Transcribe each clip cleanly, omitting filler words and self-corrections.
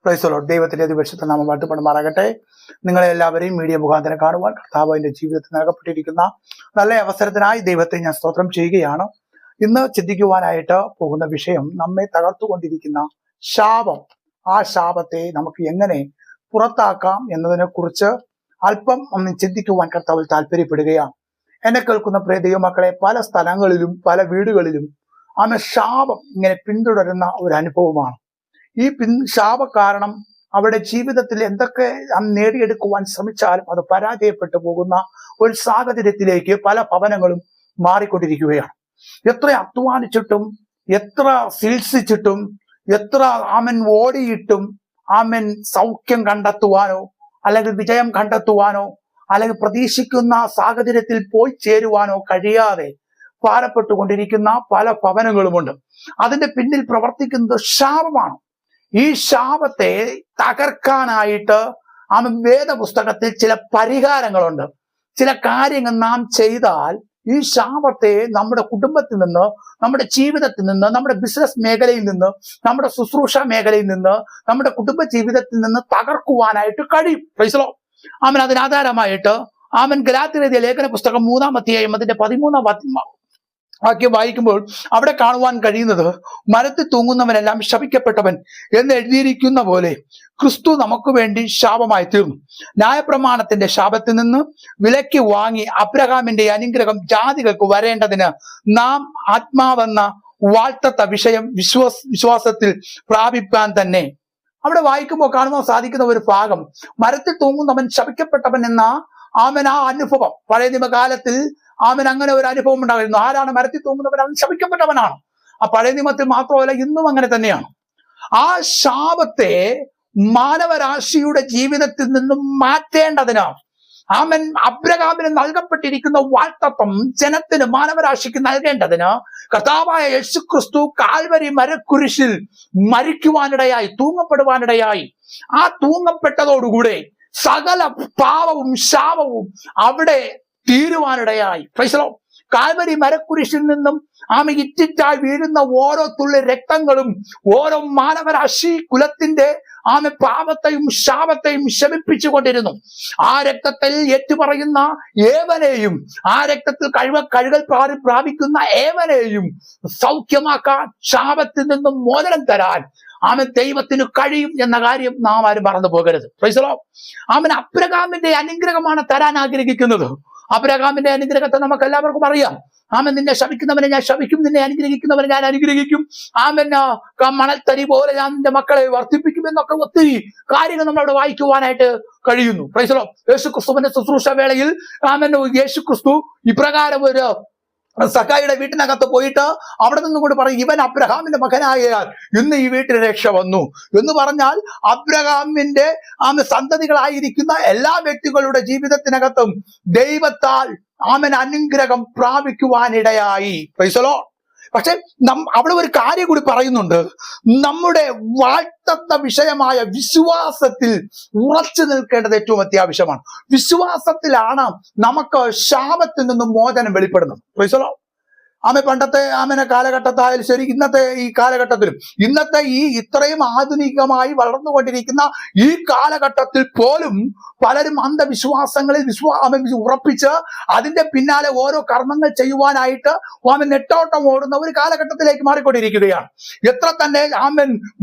Price the Lord. ദൈവത്തിന്റെ അതിപരിശുദ്ധ നാമം വാഴ്ത്തപ്പെടുമാറാകട്ടെ. നിങ്ങളെ എല്ലാവരെയും മീഡിയ മുഖാന്തരം കാണുവാൻ കർത്താവ് എന്റെ ജീവിതത്തിൽ നൽകപ്പെട്ടിരിക്കുന്ന നല്ല അവസരത്തിനായി ദൈവത്തെ ഞാൻ സ്തോത്രം ചെയ്യുകയാണ്. ഇന്ന് ചിന്തിക്കുവാനായിട്ട് പോകുന്ന വിഷയം നമ്മെ തകർത്തുകൊണ്ടിരിക്കുന്ന ശാപം. ആ ശാപത്തെ നമുക്ക് എങ്ങനെ പുറത്താക്കാം എന്നതിനെ കുറിച്ച് അല്പം ഒന്ന് ചിന്തിക്കുവാൻ കർത്താവിൽ താല്പര്യപ്പെടുകയാണ്. എന്നെ കേൾക്കുന്ന പ്രിയ ദൈവമക്കളെ, പല സ്ഥലങ്ങളിലും പല വീടുകളിലും ശാപം ഇങ്ങനെ പിന്തുടരുന്ന ഒരു അനുഭവമാണ്. ഈ ശാപ കാരണം അവരുടെ ജീവിതത്തിൽ എന്തൊക്കെ നേടിയെടുക്കുവാൻ ശ്രമിച്ചാലും അത് പരാജയപ്പെട്ടു പോകുന്ന ഒരു സാഹചര്യത്തിലേക്ക് പല ഭവനങ്ങളും മാറിക്കൊണ്ടിരിക്കുകയാണ്. എത്ര അധ്വാനിച്ചിട്ടും എത്ര ചികിത്സിച്ചിട്ടും എത്ര ഓടിയിട്ടും സൗഖ്യം കണ്ടെത്തുവാനോ അല്ലെങ്കിൽ വിജയം കണ്ടെത്തുവാനോ അല്ലെങ്കിൽ പ്രതീക്ഷിക്കുന്ന സാഹചര്യത്തിൽ പോയി ചേരുവാനോ കഴിയാതെ ഭാരപ്പെട്ടുകൊണ്ടിരിക്കുന്ന പല ഭവനങ്ങളുമുണ്ട്. അതിന്റെ പിന്നിൽ പ്രവർത്തിക്കുന്നത് ശാപമാണ്. ഈ ശാപത്തെ തകർക്കാനായിട്ട് വേദപുസ്തകത്തിൽ ചില പരിഹാരങ്ങളുണ്ട്. ചില കാര്യങ്ങൾ നാം ചെയ്താൽ ഈ ശാപത്തെ നമ്മുടെ കുടുംബത്തിൽ നിന്ന്, നമ്മുടെ ജീവിതത്തിൽ നിന്ന്, നമ്മുടെ ബിസിനസ് മേഖലയിൽ നിന്ന്, നമ്മുടെ ശുശ്രൂഷ മേഖലയിൽ നിന്ന്, നമ്മുടെ കുടുംബ ജീവിതത്തിൽ നിന്ന് തകർക്കുവാനായിട്ട് കഴിയും. Praise the Lord. അതിനാധാരമായിട്ട് ഗലാത്യർ എഴുതിയ ലേഖന പുസ്തകം 3-ാം അധ്യായം അതിന്റെ 13-ാം വാക്യം വായിക്കുമ്പോൾ അവിടെ കാണുവാൻ കഴിയുന്നത്, മരത്തിൽ തൂങ്ങുന്നവനെല്ലാം ശപിക്കപ്പെട്ടവൻ എന്ന് എഴുതിയിരിക്കുന്ന പോലെ ക്രിസ്തു നമുക്ക് വേണ്ടി ശാപമായി തീർന്നു. ന്യായപ്രമാണത്തിന്റെ ശാപത്തിൽ നിന്ന് വിലയ്ക്ക് വാങ്ങി അബ്രഹാമിന്റെ അനുഗ്രഹം ജാതികൾക്ക് വരേണ്ടതിന് നാം ആത്മാവെന്ന വാഴ്ത്തത്ത വിഷയം വിശ്വാസത്തിൽ പ്രാപിപ്പാൻ തന്നെ. അവിടെ വായിക്കുമ്പോൾ കാണുവാൻ സാധിക്കുന്ന ഒരു ഭാഗം, മരത്തിൽ തൂങ്ങുന്നവൻ ശപിക്കപ്പെട്ടവൻ എന്ന ആ അനുഭവം പഴയ നിയമകാലത്തിൽ അങ്ങനെ ഒരു അനുഭവം ഉണ്ടായിരുന്നു. ആരാണ് മരത്തിൽ തൂങ്ങുന്നവൻ? അവൻ ശപിക്കപ്പെട്ടവനാണ്. ആ പഴയ നിയമത്തിൽ മാത്രമല്ല, ഇന്നും അങ്ങനെ തന്നെയാണ്. ആ ശാപത്തെ മാനവരാശിയുടെ ജീവിതത്തിൽ നിന്നും മാറ്റേണ്ടതിനാണ് അബ്രഹാമിന് നൽകപ്പെട്ടിരിക്കുന്ന വാഴ്ത്തത്വം ജനത്തിന്, മാനവരാശിക്ക് നൽകേണ്ടതിന് കർത്താവായ യേശുക്രിസ്തു കാൽവരി മരക്കുരിശിൽ മരിക്കുവാനിടയായി, തൂങ്ങപ്പെടുവാനിടയായി. ആ തൂങ്ങപ്പെട്ടതോടുകൂടെ സകല പാവവും ശാപവും അവിടെ തീരുവാനിടയായി. Praise the Lord. കാൽവരി മരക്കുരിശിൽ നിന്നും ഇറ്റിറ്റായി വീഴുന്ന ഓരോ തുള്ളി രക്തങ്ങളും ഓരോ മാനവരാശി കുലത്തിന്റെ പാപത്തെയും ശാപത്തെയും ശമിപ്പിച്ചു കൊണ്ടിരുന്നു. ആ രക്തത്തിൽ ഏറ്റുപറയുന്ന ഏവനെയും, ആ രക്തത്തിൽ കഴുകൽ പ്രാപിക്കുന്ന ഏവനെയും സൗഖ്യമാക്കാൻ, ശാപത്തിൽ നിന്നും മോചനം തരാൻ ദൈവത്തിന് കഴിയും എന്ന കാര്യം നാം ആരും മറന്നു പോകരുത്. Price the Lord. അബ്രഹാമിന്റെ അനുഗ്രഹമാണ് തരാൻ ആഗ്രഹിക്കുന്നത്. അബ്രഹാമിന്റെ അനുഗ്രഹത്തെ നമുക്ക് എല്ലാവർക്കും അറിയാം. നിന്നെ ശപിക്കുന്നവനെ ഞാൻ ശപിക്കും, നിന്നെ അനുഗ്രഹിക്കുന്നവനെ ഞാൻ അനുഗ്രഹിക്കും, മണൽത്തരി പോലെ ഞാൻ നിന്റെ മക്കളെ വർദ്ധിപ്പിക്കും എന്നൊക്കെ ഒത്തിരി കാര്യങ്ങൾ നമ്മളവിടെ വായിക്കുവാനായിട്ട് കഴിയുന്നു. Price the Lord. യേശുക്രിസ്തുവിന്റെ ശുശ്രൂഷ വേളയിൽ യേശുക്രിസ്തു ഇപ്രകാരം ഒരു സഖായിയുടെ വീട്ടിനകത്ത് പോയിട്ട് അവിടെ നിന്നും കൂടി പറയും, ഇവൻ അബ്രഹാമിന്റെ മകനായാൽ ഇന്ന് ഈ വീട്ടിൽ രക്ഷ വന്നു എന്ന് പറഞ്ഞാൽ അബ്രഹാമിന്റെ സന്തതികളായിരിക്കുന്ന എല്ലാ വ്യക്തികളുടെ ജീവിതത്തിനകത്തും ദൈവത്താൽ അനുഗ്രഹം പ്രാപിക്കുവാനിടയായി. Price the Lord. പക്ഷെ അവിടെ ഒരു കാര്യം കൂടി പറയുന്നുണ്ട്, നമ്മുടെ വാഴ്ത്തത്ത വിഷയമായ വിശ്വാസത്തിൽ ഉറച്ചു നിൽക്കേണ്ടത് ഏറ്റവും അത്യാവശ്യമാണ്. വിശ്വാസത്തിലാണ് നമുക്ക് ശാപത്തിൽ നിന്നും മോചനം വെളിപ്പെടുന്നത്. Praise the Lord. പണ്ടത്തെ കാലഘട്ടത്തായാലും ശരി, ഇന്നത്തെ ഈ കാലഘട്ടത്തിലും, ഇന്നത്തെ ഈ ഇത്രയും ആധുനികമായി വളർന്നുകൊണ്ടിരിക്കുന്ന ഈ കാലഘട്ടത്തിൽ പോലും പലരും അന്ധവിശ്വാസങ്ങളിൽ ഉറപ്പിച്ച് അതിന്റെ പിന്നാലെ ഓരോ കർമ്മങ്ങൾ ചെയ്യുവാനായിട്ട് നെട്ടോട്ടം ഓടുന്ന ഒരു കാലഘട്ടത്തിലേക്ക് മാറിക്കൊണ്ടിരിക്കുകയാണ്. എത്ര തന്നെ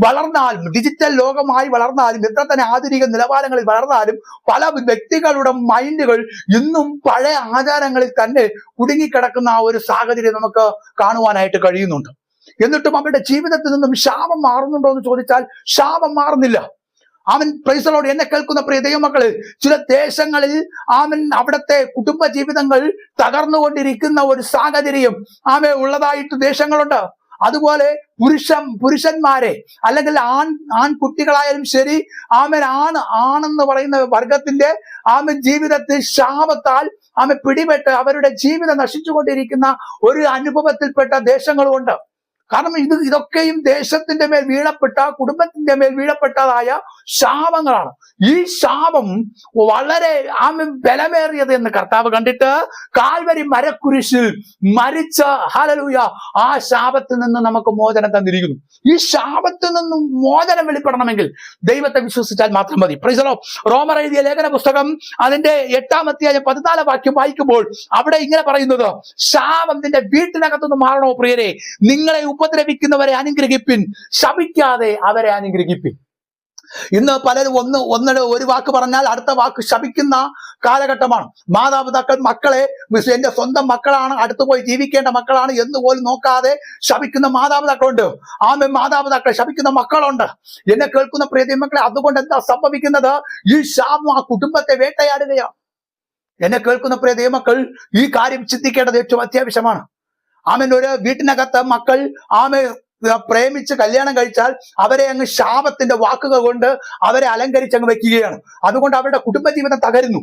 വളർന്നാലും, ഡിജിറ്റൽ ലോകമായി വളർന്നാലും, എത്ര തന്നെ ആധുനിക നിലവാരങ്ങളിൽ വളർന്നാലും പല വ്യക്തികളുടെ മൈൻഡുകൾ ഇന്നും പഴയ ആചാരങ്ങളിൽ തന്നെ കുടുങ്ങിക്കിടക്കുന്ന ആ ഒരു സാഹചര്യം നമുക്ക് കാണുവാനായിട്ട് കഴിയുന്നുണ്ട്. എന്നിട്ടും അവരുടെ ജീവിതത്തിൽ നിന്നും ശാപം മാറുന്നുണ്ടോ എന്ന് ചോദിച്ചാൽ ശാപം മാറുന്നില്ല. Price the Lord. എന്നെ കേൾക്കുന്ന പ്രിയ ദൈവമക്കള്, ചില ദേശങ്ങളിൽ അവിടുത്തെ കുടുംബ ജീവിതങ്ങൾ തകർന്നുകൊണ്ടിരിക്കുന്ന ഒരു സാഹചര്യം ഉള്ളതായിട്ട് ദേശങ്ങളുണ്ട്. അതുപോലെ പുരുഷന്മാരെ അല്ലെങ്കിൽ ആൺകുട്ടികളായാലും ശരി, ആണെന്ന് പറയുന്ന വർഗത്തിന്റെ ജീവിതത്തിൽ ശാപത്താൽ പിടിപെട്ട് അവരുടെ ജീവിതം നശിച്ചുകൊണ്ടിരിക്കുന്ന ഒരു അനുഭവത്തിൽപ്പെട്ട ദേശങ്ങളുമുണ്ട്. കാരണം ഇതൊക്കെയും ദേശത്തിന്റെ മേൽ വീഴപ്പെട്ട, കുടുംബത്തിന്റെ മേൽ വീഴപ്പെട്ടതായ ശാപങ്ങളാണ്. ഈ ശാപം വളരെ ബലമേറിയത് എന്ന് കർത്താവ് കണ്ടിട്ട് കാൽവരി മരക്കുരിശിൽ മരിച്ച ഹല്ലേലൂയ ആ ശാപത്തിൽ നിന്ന് നമുക്ക് മോചനം തന്നിരിക്കുന്നു. ഈ ശാപത്തിൽ നിന്നും മോചനം വെളിപ്പെടണമെങ്കിൽ ദൈവത്തെ വിശ്വസിച്ചാൽ മാത്രം മതി. Price the Lord. റോമർ എഴുതിയ ലേഖന പുസ്തകം അതിന്റെ 8-ാം അധ്യായം 14-ാം വാക്യം വായിക്കുമ്പോൾ അവിടെ ഇങ്ങനെ പറയുന്നത്, ശാപം നിന്റെ വീട്ടിനകത്തുനിന്ന് മാറണോ പ്രിയരെ, നിങ്ങളെ ഉപദ്രവിക്കുന്നവരെ അനുഗ്രഹിപ്പിൻ, ശപിക്കാതെ അവരെ അനുഗ്രഹിപ്പിൻ. ഇന്ന് പലരും ഒരു വാക്ക് പറഞ്ഞാൽ അടുത്ത വാക്ക് ശപിക്കുന്ന കാലഘട്ടമാണ്. മാതാപിതാക്കൾ മക്കളെ എന്റെ സ്വന്തം മക്കളാണ്, അടുത്ത് പോയി ജീവിക്കേണ്ട മക്കളാണ് എന്ന് പോലും നോക്കാതെ ശപിക്കുന്ന മാതാപിതാക്കളുണ്ട്. മാതാപിതാക്കളെ ശപിക്കുന്ന മക്കളുണ്ട്. എന്നെ കേൾക്കുന്ന പ്രിയ ദൈവമക്കളെ, അതുകൊണ്ട് എന്താ സംഭവിക്കുന്നത്? ഈ ശാപം ആ കുടുംബത്തെ വേട്ടയാടുകയാണ്. എന്നെ കേൾക്കുന്ന പ്രിയ ദൈവമക്കൾ, ഈ കാര്യം ചിന്തിക്കേണ്ടത് ഏറ്റവും അത്യാവശ്യമാണ്. ഒരു വീട്ടിനകത്ത് മക്കൾ പ്രേമിച്ച് കല്യാണം കഴിച്ചാൽ അവരെ അങ്ങ് ശാപത്തിന്റെ വാക്കുകൾ കൊണ്ട് അവരെ അലങ്കരിച്ച് അങ്ങ് വെക്കുകയാണ്. അതുകൊണ്ട് അവരുടെ കുടുംബജീവിതം തകരുന്നു.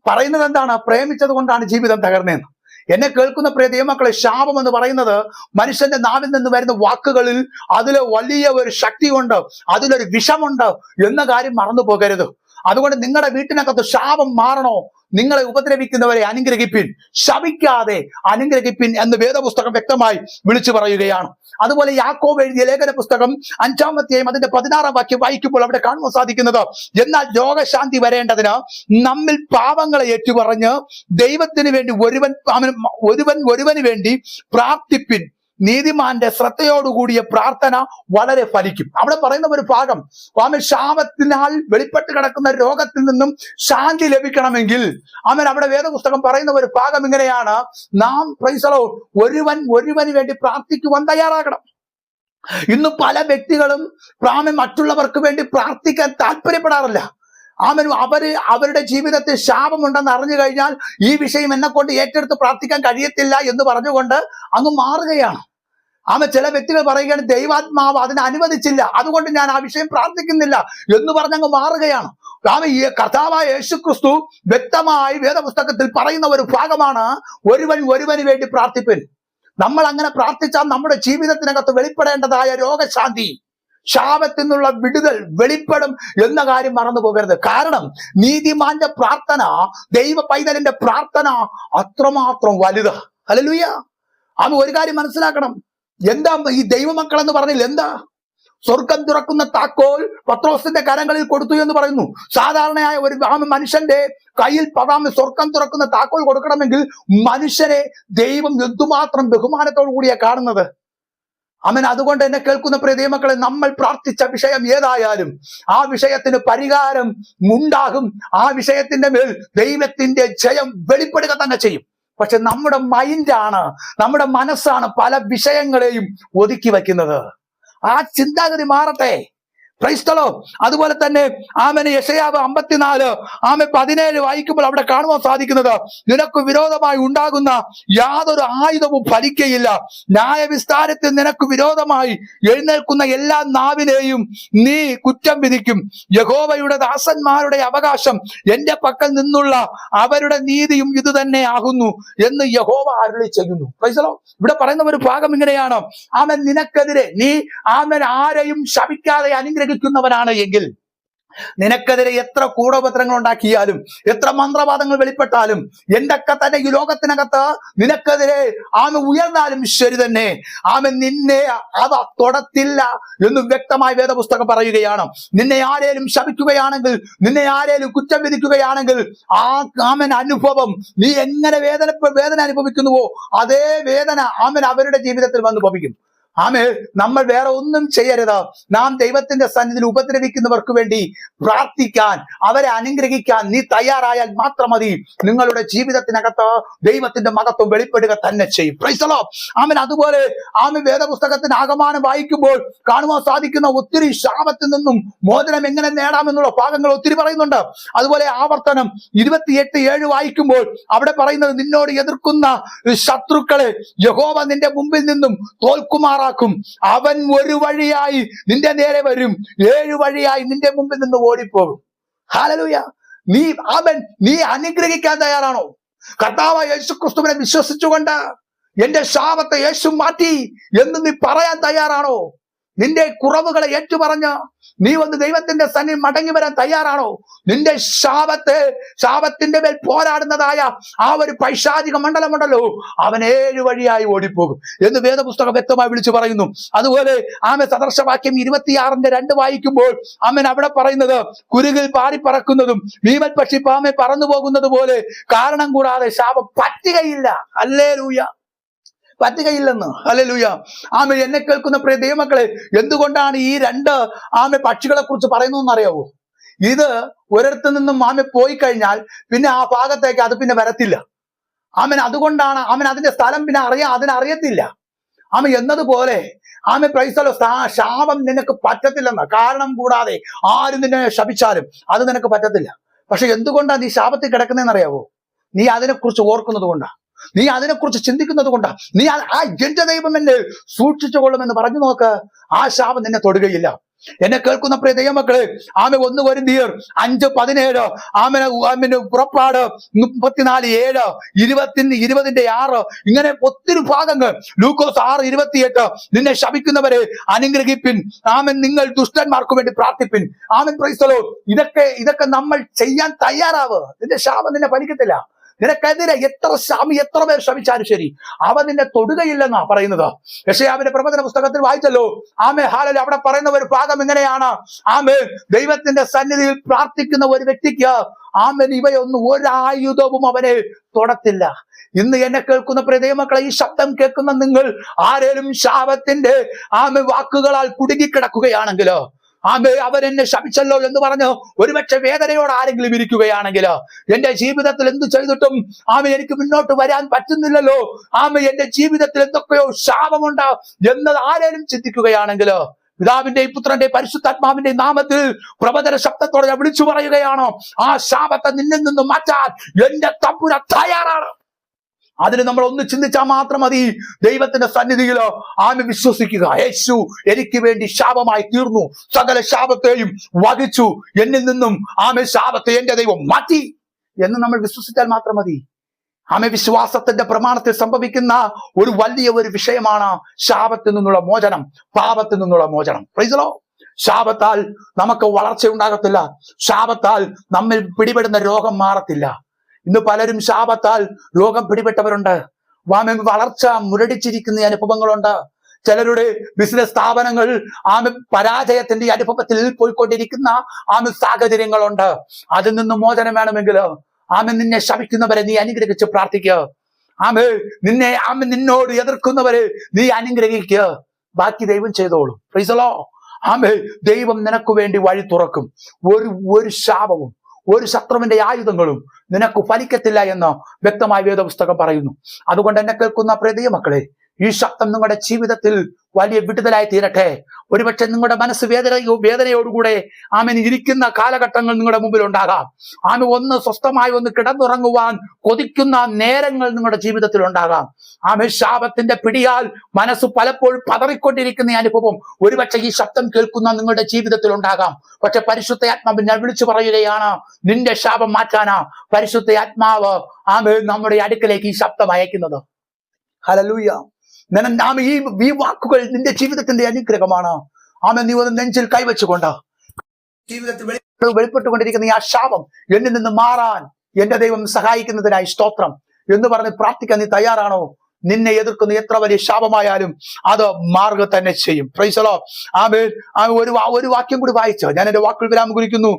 പറയുന്നത് എന്താണ്? പ്രേമിച്ചത് കൊണ്ടാണ് ജീവിതം തകർന്നതെന്ന്. എന്നെ കേൾക്കുന്ന പ്രിയ ദൈവമക്കളെ, ശാപം എന്ന് പറയുന്നത് മനുഷ്യന്റെ നാവിൽ നിന്ന് വരുന്ന വാക്കുകളിൽ അതില് വലിയ ഒരു ശക്തിയുണ്ട്, അതിലൊരു വിഷമുണ്ട് എന്ന കാര്യം മറന്നു പോകരുത്. അതുകൊണ്ട് നിങ്ങളുടെ വീട്ടിനകത്ത് ശാപം മാറണോ? നിങ്ങളെ ഉപദ്രവിക്കുന്നവരെ അനുഗ്രഹിപ്പിൻ, ശപിക്കാതെ അനുഗ്രഹിപ്പിൻ എന്ന് വേദപുസ്തകം വ്യക്തമായി വിളിച്ചു പറയുകയാണ്. അതുപോലെ യാക്കോബ് എഴുതിയ ലേഖന പുസ്തകം 5-ാം അധ്യായം അതിന്റെ 16-ാം വാക്യം വായിക്കുമ്പോൾ അവിടെ കാണുവാൻ സാധിക്കുന്നത്, എന്നാൽ രോഗശാന്തി വരേണ്ടതിന് നമ്മിൽ പാപങ്ങളെ ഏറ്റുപറഞ്ഞ് ദൈവത്തിന് വേണ്ടി ഒരുവന് വേണ്ടി പ്രാർത്ഥിപ്പിൻ, നീതിമാന്റെ ശ്രദ്ധയോടുകൂടിയ പ്രാർത്ഥന വളരെ ഫലിക്കും. അവിടെ പറയുന്ന ഒരു ഭാഗം, ശാപത്തിനാൽ വെളിപ്പെട്ട് കിടക്കുന്ന രോഗത്തിൽ നിന്നും ശാന്തി ലഭിക്കണമെങ്കിൽ അവിടെ വേദപുസ്തകം പറയുന്ന ഒരു ഭാഗം ഇങ്ങനെയാണ്, നാം ഒരുവന് വേണ്ടി പ്രാർത്ഥിക്കുവാൻ തയ്യാറാകണം. ഇന്ന് പല വ്യക്തികളും മറ്റുള്ളവർക്ക് വേണ്ടി പ്രാർത്ഥിക്കാൻ താല്പര്യപ്പെടാറില്ല. അവരുടെ ജീവിതത്തിൽ ശാപമുണ്ടെന്ന് അറിഞ്ഞു കഴിഞ്ഞാൽ ഈ വിഷയം എന്നെ കൊണ്ട് ഏറ്റെടുത്ത് പ്രാർത്ഥിക്കാൻ കഴിയത്തില്ല എന്ന് പറഞ്ഞുകൊണ്ട് അങ്ങ് മാറുകയാണ്. ചില വ്യക്തികൾ പറയുകയാണ്, ദൈവാത്മാവ് അതിനെ അനുവദിച്ചില്ല, അതുകൊണ്ട് ഞാൻ ആ വിഷയം പ്രാർത്ഥിക്കുന്നില്ല എന്ന് പറഞ്ഞങ്ങ് മാറുകയാണ്. ഈ കർത്താവായ യേശുക്രിസ്തു വ്യക്തമായി വേദപുസ്തകത്തിൽ പറയുന്ന ഒരു ഭാഗമാണ്, ഒരുവന് വേണ്ടി പ്രാർത്ഥിപ്പിൻ. നമ്മൾ അങ്ങനെ പ്രാർത്ഥിച്ചാൽ നമ്മുടെ ജീവിതത്തിനകത്ത് വെളിപ്പെടേണ്ടതായ രോഗശാന്തി, ശാപത്തിൽ നിന്നുള്ള വിടുതൽ വെളിപ്പെടും എന്ന കാര്യം മറന്നു പോകരുത്. കാരണം നീതിമാന്റെ പ്രാർത്ഥന, ദൈവ പൈതലിന്റെ പ്രാർത്ഥന അത്രമാത്രം വലുത്. ഹല്ലേലൂയ. ഒരു കാര്യം മനസ്സിലാക്കണം. എന്താ ഈ ദൈവമക്കൾ എന്ന് പറഞ്ഞില്ല? എന്താ? സ്വർഗം തുറക്കുന്ന താക്കോൽ പത്രോസിന്റെ കരങ്ങളിൽ കൊടുത്തു എന്ന് പറയുന്നു. സാധാരണയായ ഒരു മനുഷ്യന്റെ കയ്യിൽ സ്വർഗം തുറക്കുന്ന താക്കോൽ കൊടുക്കണമെങ്കിൽ മനുഷ്യനെ ദൈവം എന്തുമാത്രം ബഹുമാനത്തോടു കൂടിയാണ് കാണുന്നത്. അതുകൊണ്ട് എന്നെ കേൾക്കുന്ന പ്രിയ ദൈവമക്കളെ, നമ്മൾ പ്രാർത്ഥിച്ച വിഷയം ഏതായാലും ആ വിഷയത്തിന് പരിഹാരം ഉണ്ടാകും. ആ വിഷയത്തിന്റെ മേൽ ദൈവത്തിന്റെ ജയം വെളിപ്പെടുക തന്നെ ചെയ്യും. പക്ഷെ നമ്മുടെ മൈൻഡാണ്, നമ്മുടെ മനസ്സാണ് പല വിഷയങ്ങളെയും ഒതുക്കി വയ്ക്കുന്നത്. ആ ചിന്താഗതി മാറട്ടെ. Price the Lord. അതുപോലെ തന്നെ യെശയ്യാവ് 54:17 വായിക്കുമ്പോൾ അവിടെ കാണുവാൻ സാധിക്കുന്നത്, നിനക്ക് വിരോധമായി ഉണ്ടാകുന്ന യാതൊരു ആയുധവും ഫലിക്കയില്ല, ന്യായവിസ്താരത്തിൽ നിനക്ക് വിരോധമായി എഴുന്നേൽക്കുന്ന എല്ലാ നാവിനെയും നീ കുറ്റം വിധിക്കും. യഹോവയുടെ ദാസന്മാരുടെ അവകാശം എന്റെ പക്കൽ നിന്നുള്ള അവരുടെ നീതിയും ഇത് തന്നെ ആകുന്നു എന്ന് യഹോവ അരുളി ചെയ്യുന്നു. Price the Lord. ഇവിടെ പറയുന്ന ഒരു ഭാഗം ഇങ്ങനെയാണ്, നിനക്കെതിരെ നീ ആരെയും ശപിക്കാതെ അനുഗ്രഹിക്കുന്നവനാണ് എങ്കിൽ, നിനക്കെതിരെ എത്ര കൂടോപദ്രങ്ങൾ ഉണ്ടാക്കിയാലും എത്ര മന്ത്രവാദങ്ങൾ വെളിപ്പെട്ടാലും എന്തൊക്കെ തന്നെ ഈ ലോകത്തിനകത്ത് നിനക്കെതിരെ ഉയർന്നാലും ശരി തന്നെ നിന്നെ അവ തൊടത്തില്ല എന്ന് വ്യക്തമായി വേദപുസ്തകം പറയുകയാണ്. നിന്നെ ആരേലും ശപിക്കുകയാണെങ്കിൽ, നിന്നെ ആരേലും കുറ്റം വിധിക്കുകയാണെങ്കിൽ ആ അനുഭവം നീ എങ്ങനെ വേദന അനുഭവിക്കുന്നുവോ അതേ വേദന അവരുടെ ജീവിതത്തിൽ വന്ന് ഭവിക്കും. നമ്മൾ വേറെ ഒന്നും ചെയ്യരുത്. നാം ദൈവത്തിന്റെ സന്നിധിയിൽ ഉപദ്രവിക്കുന്നവർക്ക് വേണ്ടി പ്രാർത്ഥിക്കാൻ, അവരെ അനുഗ്രഹിക്കാൻ നീ തയ്യാറായാൽ മാത്രം മതി. നിങ്ങളുടെ ജീവിതത്തിനകത്ത് ദൈവത്തിന്റെ മഹത്വം വെളിപ്പെടുക തന്നെ ചെയ്യും. Price the Lord. അതുപോലെ വേദപുസ്തകത്തിന് ആകമാനം വായിക്കുമ്പോൾ കാണുവാൻ സാധിക്കുന്ന ഒത്തിരി ശാപത്തിൽ നിന്നും മോചനം എങ്ങനെ നേടാമെന്നുള്ള ഭാഗങ്ങൾ ഒത്തിരി പറയുന്നുണ്ട്. അതുപോലെ ആവർത്തനം 28:7 വായിക്കുമ്പോൾ അവിടെ പറയുന്നത്, നിന്നോട് എതിർക്കുന്ന ശത്രുക്കളെ യഹോവ നിന്റെ മുമ്പിൽ നിന്നും തോൽക്കുമാറാക്കും. അവൻ ഒരു വഴിയായി നിന്റെ നേരെ വരും, 7 വഴിയായി നിന്റെ മുമ്പിൽ നിന്ന് ഓടിപ്പോകും. ഹല്ലേലൂയ. നീ അനുഗ്രഹിക്കാൻ തയ്യാറാണോ? കർത്താവായ യേശുക്രിസ്തുവിനെ വിശ്വസിച്ചുകൊണ്ട് എന്റെ ശാപത്തെ യേശു മാറ്റി എന്ന് നീ പറയാൻ തയ്യാറാണോ? നിന്റെ കുറവുകളെ ഏറ്റുപറഞ്ഞ് നീ വന്ന് ദൈവത്തിന്റെ സന്നിധി മടങ്ങി വരാൻ തയ്യാറാണോ? നിന്റെ ശാപത്തിന്റെ മേൽ പോരാടുന്നതായ ആ ഒരു പൈശാചിക മണ്ഡലമുണ്ടല്ലോ, അവൻ 7 വഴിയായി ഓടിപ്പോകും എന്ന് വേദപുസ്തകം വ്യക്തമായി വിളിച്ചു പറയുന്നു. അതുപോലെ സദർശവാക്യം 26:2 വായിക്കുമ്പോൾ അവിടെ പറയുന്നത്, കുരുകിൽ പാറിപ്പറക്കുന്നതും ഭീമൻ പക്ഷി പാമെ പറന്നു പോകുന്നത് പോലെ കാരണം കൂടാതെ ശാപം പറ്റുകയില്ല. ഹല്ലേലൂയ, പറ്റുകയില്ലെന്ന്. ഹല്ലേലൂയ. എന്നെ കേൾക്കുന്ന പ്രിയ ദൈവമക്കളെ, എന്തുകൊണ്ടാണ് ഈ 2 പക്ഷികളെ കുറിച്ച് പറയുന്നതെന്ന് അറിയാവോ? ഇത് ഒരിടത്ത് നിന്നും പോയി കഴിഞ്ഞാൽ പിന്നെ ആ ഭാഗത്തേക്ക് അത് പിന്നെ വരത്തില്ല. അതുകൊണ്ടാണ് അതിന്റെ സ്ഥലം പിന്നെ അതിനറിയത്തില്ല. എന്നതുപോലെ പ്രൈസലോ, ശാപം നിനക്ക് പറ്റത്തില്ലെന്ന്. കാരണം കൂടാതെ ആരും നിന്നെ ശപിച്ചാലും അത് നിനക്ക് പറ്റത്തില്ല. പക്ഷെ എന്തുകൊണ്ടാണ് നീ ശാപത്തിൽ കിടക്കുന്നതെന്ന് അറിയാവോ? നീ അതിനെക്കുറിച്ച് ഓർക്കുന്നത് കൊണ്ടാ, നീ അതിനെക്കുറിച്ച് ചിന്തിക്കുന്നത് കൊണ്ടാ. നീ എന്റെ ദൈവം എന്നെ സൂക്ഷിച്ചു കൊള്ളുമെന്ന് പറഞ്ഞു നോക്ക്, ആ ശാപം നിന്നെ തൊടുകയില്ല. എന്നെ കേൾക്കുന്ന പ്രിയ ദൈവമക്കളെ, 1 കൊരിന്ത്യർ 5:17, പുറപ്പാട് 34:7, 20:6, ഇങ്ങനെ ഒത്തിരി ഭാഗങ്ങൾ. ലൂക്കോസ് 6:28, നിന്നെ ശപിക്കുന്നവരെ അനുഗ്രഹിപ്പിൻ, നിങ്ങൾ ദുഷ്ടന്മാർക്ക് വേണ്ടി പ്രാർത്ഥിപ്പിൻ. Price the Lord. ഇതൊക്കെ നമ്മൾ ചെയ്യാൻ തയ്യാറാവ്. നിന്റെ ശാപം നിന്നെ ഫലിക്കത്തില്ല. നിനക്കെതിരെ എത്ര പേർ ശപിച്ചാലും ശരി, അവ നിന്നെ തൊടുകയില്ലെന്നാ പറയുന്നത്. യെശയ്യാവിന്റെ പ്രവചന പുസ്തകത്തിൽ വായിച്ചല്ലോ. ഹാലലൂയ. അവിടെ പറയുന്ന ഒരു ഭാഗം എങ്ങനെയാണ്? ദൈവത്തിന്റെ സന്നിധിയിൽ പ്രാർത്ഥിക്കുന്ന ഒരു വ്യക്തിക്ക് ഇവയൊന്നും ഒരായുധവും അവനെ തൊടത്തില്ല. ഇന്ന് എന്നെ കേൾക്കുന്ന പ്രിയ ദൈവമക്കളെ, ഈ ശബ്ദം കേൾക്കുന്ന നിങ്ങൾ ആരേലും ശാപത്തിന്റെ വാക്കുകളാൽ കുടുങ്ങിക്കിടക്കുകയാണെങ്കിലോ, അവരെന്നെ ശപിച്ചല്ലോ എന്ന് പറഞ്ഞ് ഒരുപക്ഷെ വേദനയോട് ആരെങ്കിലും ഇരിക്കുകയാണെങ്കിൽ, എന്റെ ജീവിതത്തിൽ എന്ത് ചെയ്തിട്ടും എനിക്ക് മുന്നോട്ട് വരാൻ പറ്റുന്നില്ലല്ലോ, എന്റെ ജീവിതത്തിൽ എന്തൊക്കെയോ ശാപമുണ്ട് എന്നത് ആരെങ്കിലും ചിന്തിക്കുകയാണെങ്കിൽ, പിതാവിന്റെയും പുത്രന്റെയും പരിശുദ്ധാത്മാവിന്റെ നാമത്തിൽ പ്രവചന ശബ്ദത്തോടെ ഞാൻ വിളിച്ചു പറയുകയാണോ, ആ ശാപത്തെ നിന്നിൽ നിന്ന് മാറ്റാൻ എന്റെ തമ്പുരാൻ തയ്യാറാണ്. അതിന് നമ്മൾ ഒന്ന് ചിന്തിച്ചാൽ മാത്രം മതി. ദൈവത്തിന്റെ സന്നിധിയിലോ വിശ്വസിക്കുക. യേശു എനിക്ക് വേണ്ടി ശാപമായി തീർന്നു, സകല ശാപത്തെയും വഹിച്ചു, എന്നിൽ നിന്നും ശാപത്തെ എന്റെ ദൈവം മാറ്റി എന്ന് നമ്മൾ വിശ്വസിച്ചാൽ മാത്രം മതി. വിശ്വാസത്തിന്റെ പ്രമാണത്തിൽ സംഭവിക്കുന്ന ഒരു വലിയ വിഷയമാണ് ശാപത്തിൽ നിന്നുള്ള മോചനം, പാപത്തിൽ നിന്നുള്ള മോചനം. Price the Lord. ശാപത്താൽ നമുക്ക് വളർച്ച ഉണ്ടാകത്തില്ല. ശാപത്താൽ നമ്മിൽ പിടിപെടുന്ന രോഗം മാറത്തില്ല. ഇന്ന് പലരും ശാപത്താൽ രോഗം പിടിപെട്ടവരുണ്ട്. വളർച്ച മുരടിച്ചിരിക്കുന്ന അനുഭവങ്ങളുണ്ട്. ചിലരുടെ ബിസിനസ് സ്ഥാപനങ്ങൾ പരാജയത്തിന്റെ അനുഭവത്തിൽ പോയിക്കൊണ്ടിരിക്കുന്ന സാഹചര്യങ്ങളുണ്ട്. അതിൽ നിന്ന് മോചനം വേണമെങ്കിൽ നിന്നെ ശപിക്കുന്നവരെ നീ അനുഗ്രഹിച്ച് പ്രാർത്ഥിക്കുക. നിന്നോട് എതിർക്കുന്നവരെ നീ അനുഗ്രഹിക്കുക. ബാക്കി ദൈവം ചെയ്തോളും. Price the Lord. ദൈവം നിനക്ക് വേണ്ടി വഴി തുറക്കും. ഒരു ശാപവും ഒരു ശത്രുവിന്റെ ആയുധങ്ങളും നിനക്ക് ഫലിക്കത്തില്ല എന്ന് വ്യക്തമായ വേദപുസ്തകം പറയുന്നു. അതുകൊണ്ട് എന്നെ കേൾക്കുന്ന പ്രിയ ദൈവമക്കളെ, ഈ ശബ്ദം നിങ്ങളുടെ ജീവിതത്തിൽ വലിയ വിടുതലായി തീരട്ടെ. ഒരുപക്ഷെ നിങ്ങളുടെ മനസ്സ് വേദനയോടുകൂടെ ഇരിക്കുന്ന കാലഘട്ടങ്ങൾ നിങ്ങളുടെ മുമ്പിൽ ഉണ്ടാകാം. ഒന്ന് സ്വസ്ഥമായി ഒന്ന് കിടന്നുറങ്ങുവാൻ കൊതിക്കുന്ന നേരങ്ങൾ നിങ്ങളുടെ ജീവിതത്തിൽ ഉണ്ടാകാം. ശാപത്തിന്റെ പിടിയാൽ മനസ്സ് പലപ്പോഴും പതറിക്കൊണ്ടിരിക്കുന്ന അനുഭവം ഒരുപക്ഷെ ഈ ശബ്ദം കേൾക്കുന്ന നിങ്ങളുടെ ജീവിതത്തിൽ ഉണ്ടാകാം. പക്ഷെ പരിശുദ്ധ ആത്മാവ് ഞാൻ വിളിച്ചു പറയുകയാണ്, നിന്റെ ശാപം മാറ്റാനാ പരിശുദ്ധ ആത്മാവ് നമ്മുടെ അടുക്കലേക്ക് ഈ ശബ്ദം അയക്കുന്നത്. ഹല്ലേലൂയ. ഈ വാക്കുകൾ നിന്റെ ജീവിതത്തിന്റെ അനുഗ്രഹമാണ്. നീ ഒന്ന് നെഞ്ചിൽ കൈവച്ചുകൊണ്ട് ജീവിതത്തിൽ വെളിപ്പെട്ടുകൊണ്ടിരിക്കുന്ന ഈ ആ ശാപം എന്നിൽ നിന്ന് മാറാൻ എന്റെ ദൈവം സഹായിക്കുന്നതിനായി സ്തോത്രം എന്ന് പറഞ്ഞ് പ്രാർത്ഥിക്കാൻ നീ തയ്യാറാണോ? നിന്നെ എതിർക്കുന്ന എത്ര വലിയ ശാപമായാലും അത് മാറുക തന്നെ ചെയ്യും. Price the Lord. ഒരു വാക്യം കൂടി വായിച്ചോ, ഞാൻ എന്റെ വാക്കുകൾ വിരാമം കുറിക്കുന്നു.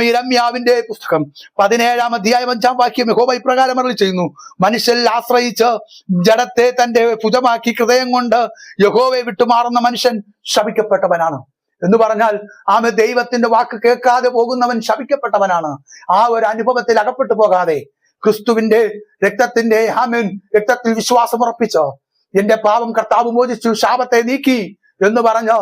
യിരെമ്യാവിന്റെ പുസ്തകം 17-ാം അധ്യായം 5-ാം വാക്യം യഹോവ ഇപ്രകാരം അരുളി ചെയ്യുന്നു, മനുഷ്യരിൽ ആശ്രയിച്ച് ജഡത്തെ തന്റെ ഭുജമാക്കി ഹൃദയം കൊണ്ട് യഹോവയെ വിട്ടുമാറുന്ന മനുഷ്യൻ ശപിക്കപ്പെട്ടവനാണ്. എന്ന് പറഞ്ഞാൽ ദൈവത്തിന്റെ വാക്ക് കേൾക്കാതെ പോകുന്നവൻ ശപിക്കപ്പെട്ടവനാണ്. ഒരു അനുഭവത്തിൽ അകപ്പെട്ടു പോകാതെ ക്രിസ്തുവിന്റെ രക്തത്തിൽ വിശ്വാസം ഉറപ്പിച്ചോ, എന്റെ പാപം കർത്താവ് മോചിച്ചു, ശാപത്തെ നീക്കി എന്ന് പറഞ്ഞോ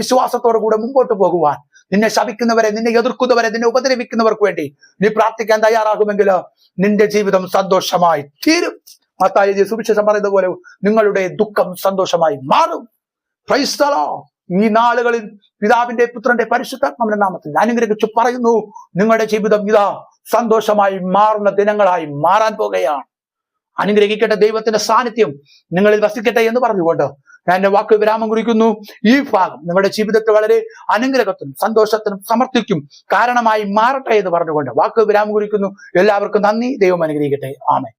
വിശ്വാസത്തോടു കൂടെ മുമ്പോട്ട് പോകുവാൻ, നിന്നെ ശപിക്കുന്നവരെ, നിന്നെ എതിർക്കുന്നവരെ, നിന്നെ ഉപദ്രവിക്കുന്നവർക്ക് വേണ്ടി നീ പ്രാർത്ഥിക്കാൻ തയ്യാറാകുമെങ്കിൽ നിന്റെ ജീവിതം സന്തോഷമായി തീരും. മത്തായി സുവിശേഷം പറയുന്നത് പോലെ നിങ്ങളുടെ ദുഃഖം സന്തോഷമായി മാറും. Price the Lord. ഈ നാളുകളിൽ പിതാവിന്റെ പുത്രന്റെ പരിശുദ്ധാത്മാവിന്റെ നാമത്തിൽ അനുഗ്രഹിച്ചു പറയുന്നു, നിങ്ങളുടെ ജീവിതം ഇതാ സന്തോഷമായി മാറുന്ന ദിനങ്ങളായി മാറാൻ പോകുകയാണ്. അനുഗ്രഹിക്കട്ടെ. ദൈവത്തിന്റെ സാന്നിധ്യം നിങ്ങളിൽ വസിക്കട്ടെ എന്ന് പറഞ്ഞുകൊണ്ട് ഞാൻ എന്റെ വാക്ക് വിരാമം കുറിക്കുന്നു. ഈ ഭാഗം നിങ്ങളുടെ ജീവിതത്തിൽ വളരെ അനുഗ്രഹത്തിനും സന്തോഷത്തിനും സമൃദ്ധിക്കും കാരണമായി മാറട്ടെ എന്ന് പറഞ്ഞുകൊണ്ട് വാക്ക് വിരാമം കുറിക്കുന്നു. എല്ലാവർക്കും നന്ദി. ദൈവം അനുഗ്രഹിക്കട്ടെ. ആമേൻ.